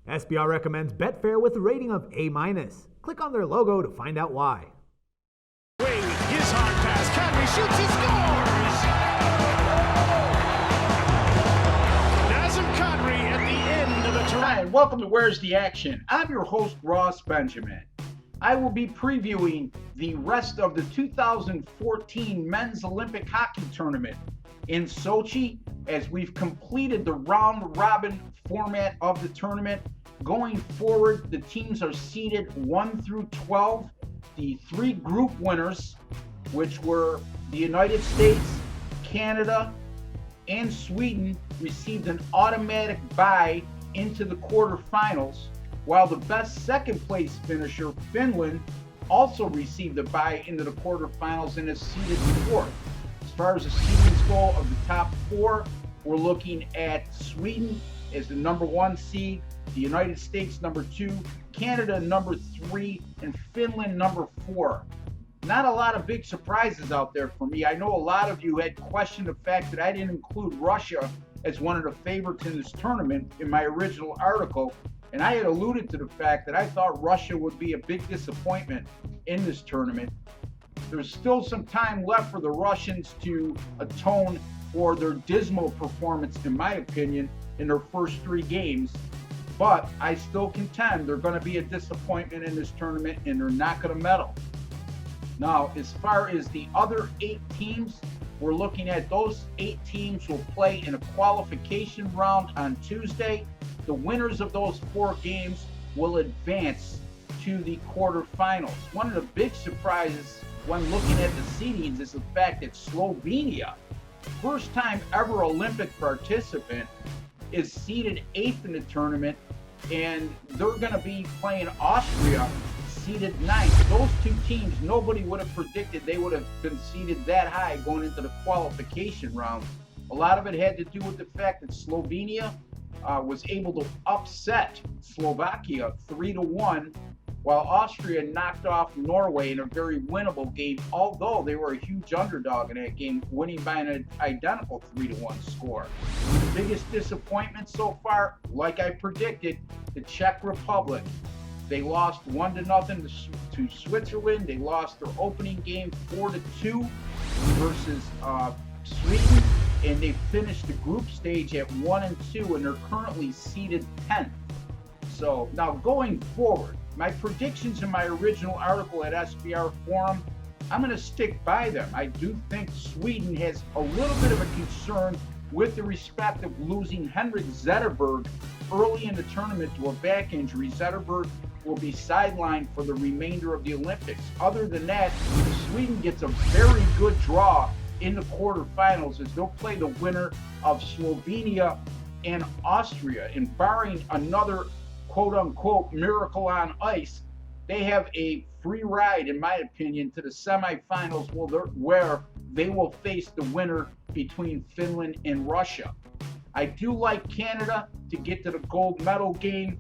SBR recommends Betfair with a rating of A-. Click on their logo to find out why. Wing, his hard pass, Kadri shoots, he scores! Nazem Kadri at the end of the Hi, try. and welcome to Where's the Action? I'm your host, Ross Benjamin. I will be previewing the rest of the 2014 Men's Olympic Hockey Tournament in Sochi as we've completed the round-robin format of the tournament. Going forward, the teams are seeded 1 through 12. The three group winners, which were the United States, Canada, and Sweden, received an automatic bye into the quarterfinals, while the best second place finisher, Finland, also received a bye into the quarterfinals and is seeded fourth. As far as the seedings go of the top four, we're looking at Sweden as the number 1 seed, the United States number 2, Canada number 3, and Finland number 4. Not a lot of big surprises out there for me. I know a lot of you had questioned the fact that I didn't include Russia as one of the favorites in this tournament in my original article, and I had alluded to the fact that I thought Russia would be a big disappointment in this tournament. There's still some time left for the Russians to atone for their dismal performance, in my opinion, in their first 3 games. But I still contend they're going to be a disappointment in this tournament and they're not going to medal. Now, as far as the other 8 teams, we're looking at those 8 teams will play in a qualification round on Tuesday. The winners of those 4 games will advance to the quarterfinals. One of the big surprises when looking at the seedings is the fact that Slovenia, first time ever Olympic participant, is seeded 8th in the tournament, and they're going to be playing Austria, seeded 9th. Those 2 teams, nobody would have predicted they would have been seeded that high going into the qualification round. A lot of it had to do with the fact that Slovenia was able to upset Slovakia 3-1, while Austria knocked off Norway in a very winnable game, although they were a huge underdog in that game, winning by an identical 3-1 score. The biggest disappointment so far, like I predicted, the Czech Republic. They lost 1-0 to Switzerland. They lost their opening game 4-2 versus Sweden, and they finished the group stage at 1-2, and they're currently seeded 10th. So now going forward, my predictions in my original article at SBR Forum, I'm going to stick by them. I do think Sweden has a little bit of a concern with the respect of losing Henrik Zetterberg early in the tournament to a back injury. Zetterberg will be sidelined for the remainder of the Olympics. Other than that, Sweden gets a very good draw in the quarterfinals as they'll play the winner of Slovenia and Austria. And barring another quote-unquote miracle on ice, they have a free ride, in my opinion, to the semifinals where they will face the winner between Finland and Russia. I do like Canada to get to the gold medal game.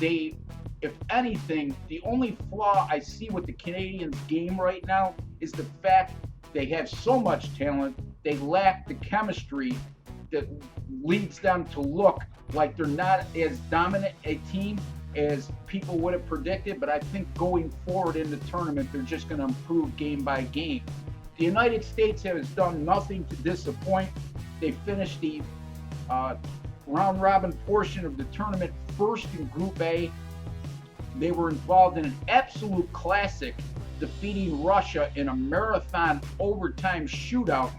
If anything, the only flaw I see with the Canadians' game right now is the fact they have so much talent, they lack the chemistry that leads them to look like they're not as dominant a team as people would have predicted. But I think going forward in the tournament, they're just going to improve game by game. The United States has done nothing to disappoint. They finished the round-robin portion of the tournament first in Group A. They were involved in an absolute classic, defeating Russia in a marathon overtime shootout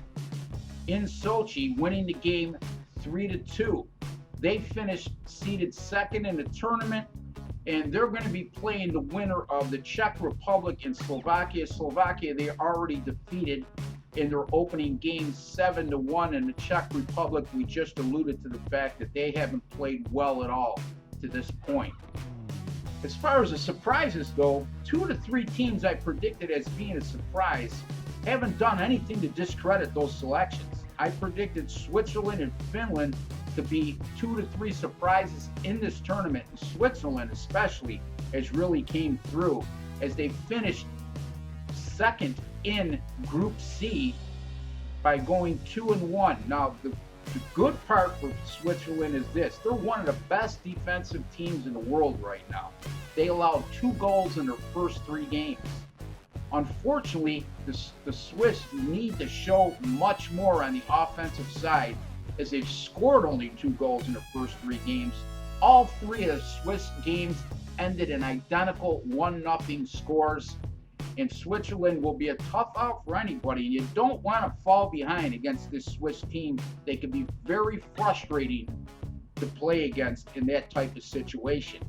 in Sochi, winning the game 3-2. They finished seeded 2nd in the tournament, and they're going to be playing the winner of the Czech Republic and Slovakia. Slovakia, they already defeated in their opening game 7-1, and the Czech Republic, we just alluded to the fact that they haven't played well at all to this point. As far as the surprises go, 2 to 3 teams I predicted as being a surprise haven't done anything to discredit those selections. I predicted Switzerland and Finland to be 2 to 3 surprises in this tournament. Switzerland especially has really came through as they finished 2nd in Group C by going 2-1. Now, the The good part for Switzerland is this: they're one of the best defensive teams in the world right now. They allowed 2 goals in their first 3 games. Unfortunately, the Swiss need to show much more on the offensive side, as they've scored only 2 goals in their first 3 games. All 3 of the Swiss games ended in identical 1-0 scores, and Switzerland will be a tough out for anybody. And you don't want to fall behind against this Swiss team. They can be very frustrating to play against in that type of situation.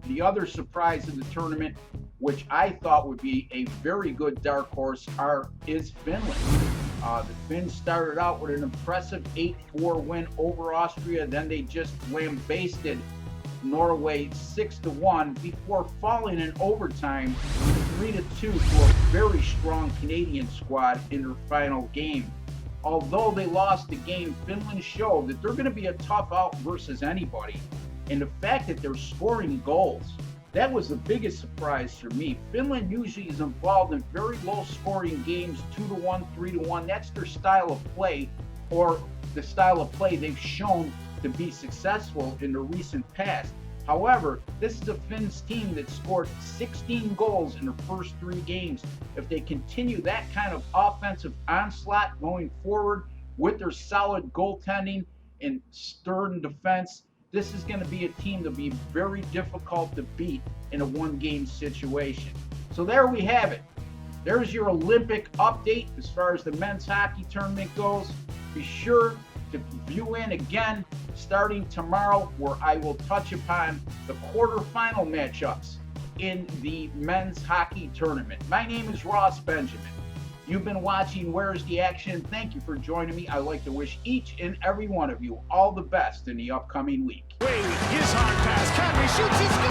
The other surprise in the tournament, which I thought would be a very good dark horse, is Finland. The Finns started out with an impressive 8-4 win over Austria. Then they just lambasted Norway 6-1 before falling in overtime 3-2 to a very strong Canadian squad in their final game. Although they lost the game, Finland showed that they're going to be a tough out versus anybody. And the fact that they're scoring goals, that was the biggest surprise for me. Finland usually is involved in very low-scoring games, 2-1, 3-1. That's their style of play, or the style of play they've shown to be successful in the recent past. However, this is a Finns team that scored 16 goals in the first 3 games. If they continue that kind of offensive onslaught going forward with their solid goaltending and stern defense, this is going to be a team that will be very difficult to beat in a 1-game situation. So there we have it. There's your Olympic update as far as the men's hockey tournament goes. Be sure to view in again starting tomorrow, where I will touch upon the quarterfinal matchups in the men's hockey tournament. My name is Ross Benjamin. You've been watching Where's the Action? Thank you for joining me. I'd like to wish each and every one of you all the best in the upcoming week. Wade, his hard pass. Kadri shoots. He scores.